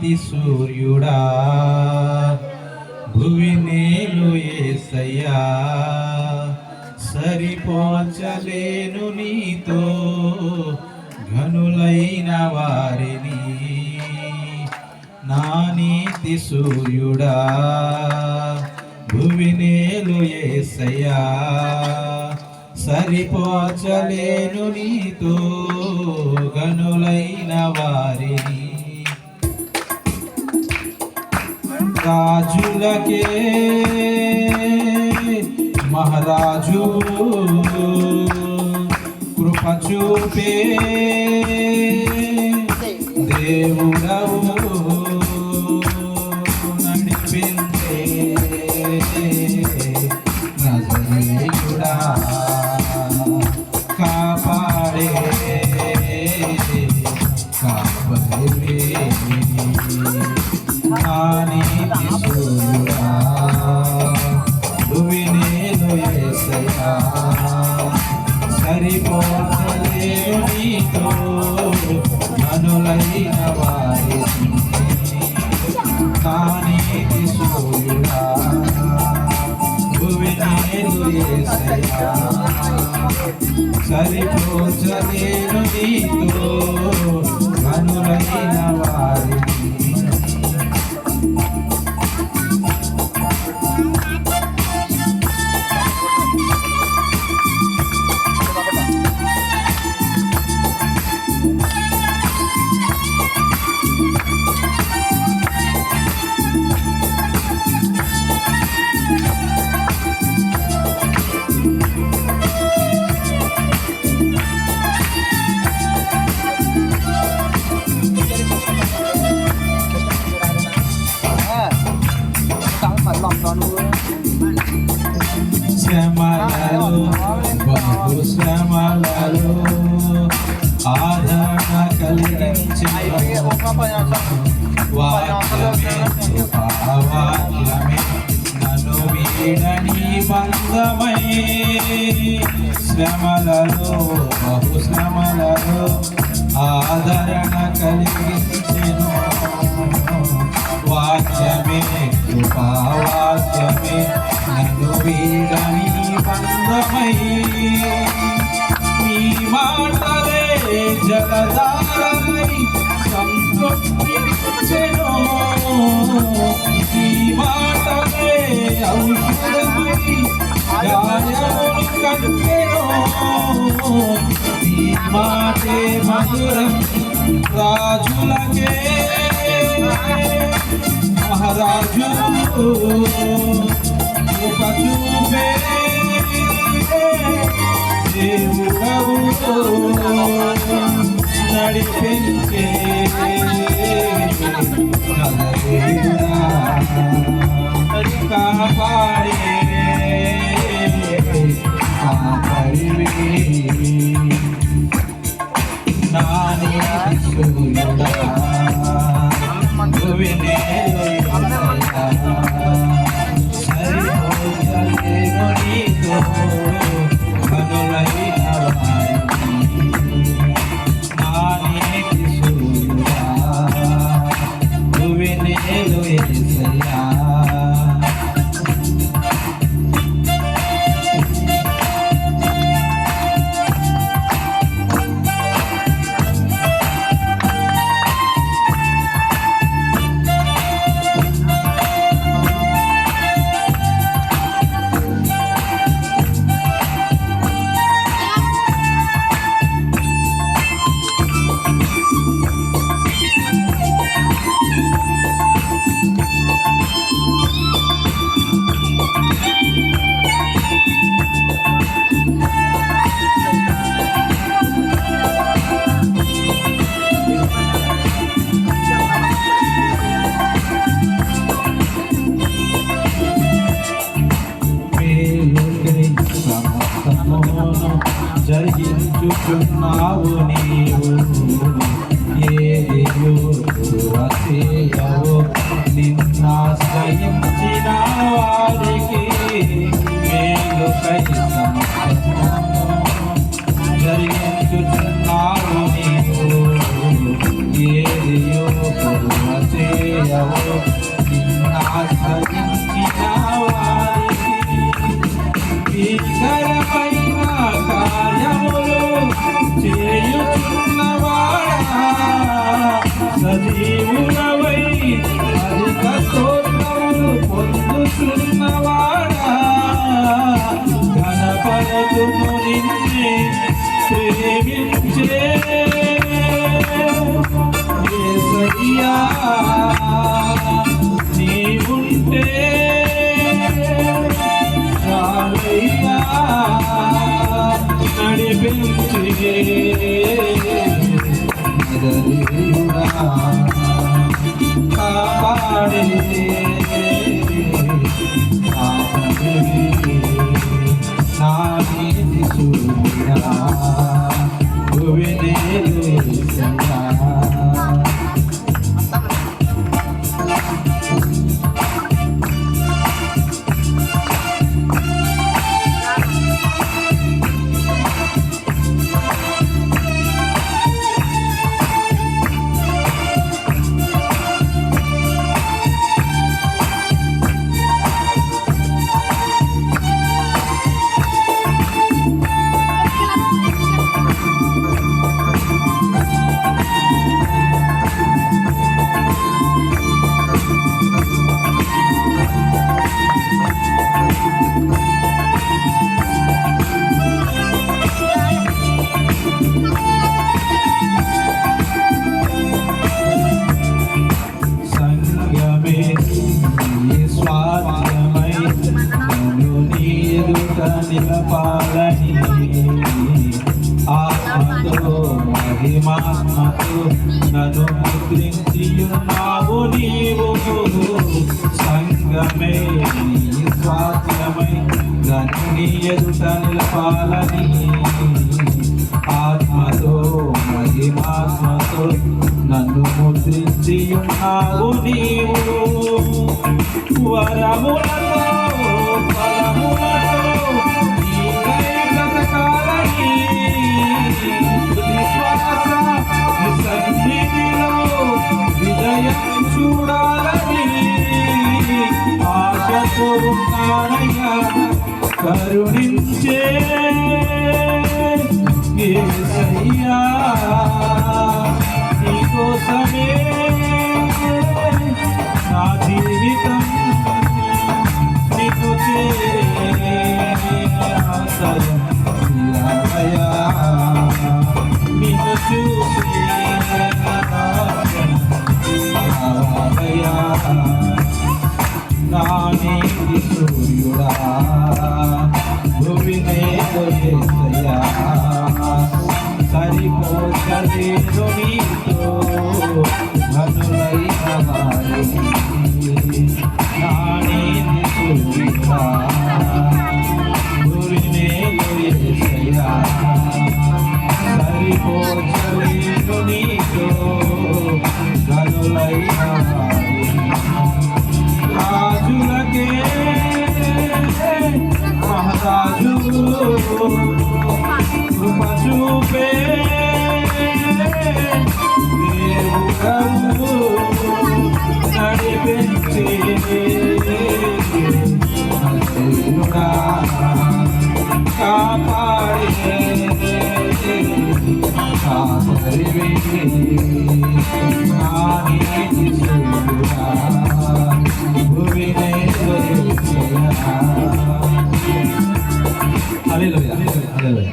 నీతి సూర్యుడా భువి నేలు యేసయ్యా సరిపోల్చలేను నీతో ఘనులైన వారిని నా నీతి సూర్యుడా భువి నేలు యేసయ్యా సరిపోల్చలేను నీతో ఘనులైన వారిని రాజులకే మహారాజు కృప చూపే దేవుడవు నడిపించే నజరేయుడా కాపాడే కాపాడే నీతి సూర్యుడా భువి నేలు యేసయ్యా సరిపోల్చలేను నీతో ఘనులైన వారిని నా నీతి సూర్యుడా భువి నేలు యేసయ్యా సరిపోల్చలేను నీతో ఘనులైన వారిని శ్రమలలో బహు శ్రమలలో ఆదరణ కలిగించే వాక్యమే నన్ను వీడని బంధమై శ్రమలలో బహు శ్రమలలో ఆదరణ కలిగించెను వాక్యమే కృపావాక్యమే నన్ను వీడని బంధమై నీ మాటలే జలధారమై సంతృప్తించెను నీ మాటలే ఔషధమై గాయములు కట్టెను నీ మాటే మధురం రాజులకే మహారాజు కృప చూపే దేవుడవు నడిపించే కాపాడే నా నీతి సూర్యుడా భువి నేలు యేసయ్యా సరిపోల్చలేను నీతో ఘనులైన వారిని నా నీతి సూర్యుడా భువి నేలు యేసయ్యా జరిగించుచున్నావు నీవు ఏదియో అసేయవో నిన్నాశ్రయించిన వారికి మేలుకై జరిగించుచున్నావు నీవు ఏదియో అసేయవో ఆశ్రయము నిన్నాశ్రయించిన వారికి భీకరమైన కార్యములు చేయుచున్నవాడా సజీవులవై అధిక స్తోత్రములు పొందుతున్నవాడా ఘనపరతును నిన్నే ప్రేమించే యేసయ్యా నీవుంటే రావయ్యా నడిపించే నదరేయుడా కాపాడే నా నీతి సూర్యుడా భువినేలు యేసయ్యా నిలపాలని ఆత్మతో మహిమాత్మతో నన్ను ముద్రించియున్నావు నీవు సంగమే నీ స్వాస్థ్యమై నన్ను నీ ఎదుట నిలపాలని ఆత్మతో మహిమాత్మతో నన్ను ముద్రించియున్నావు నీవు వరములతో ఫలములతో విజయం చూడాలని ఆశతో ఉన్నానయ్యా కరుణించే యేసయ్యా నీకోసమే నా జీవితం నీకు చేరే ఆశయం తీరాలయ్యా నిన్ను చూసి నా నీతి సూర్యుడా భూమినేలు యేసయ్యా సరిపోచలేదు నీతో ధనులైన వారికి నా నీతి సూర్యుడా భూమినేలు యేసయ్యా సరిపోచలేదు నీతో ధనులైన రాజులకే మహారాజు కృప చూపే దేవుడవు నడిపించే దేవుడా కాపాడే కాదరివే నా నీతి సూర్యుడా హల్లెలూయా హల్లెలూయా.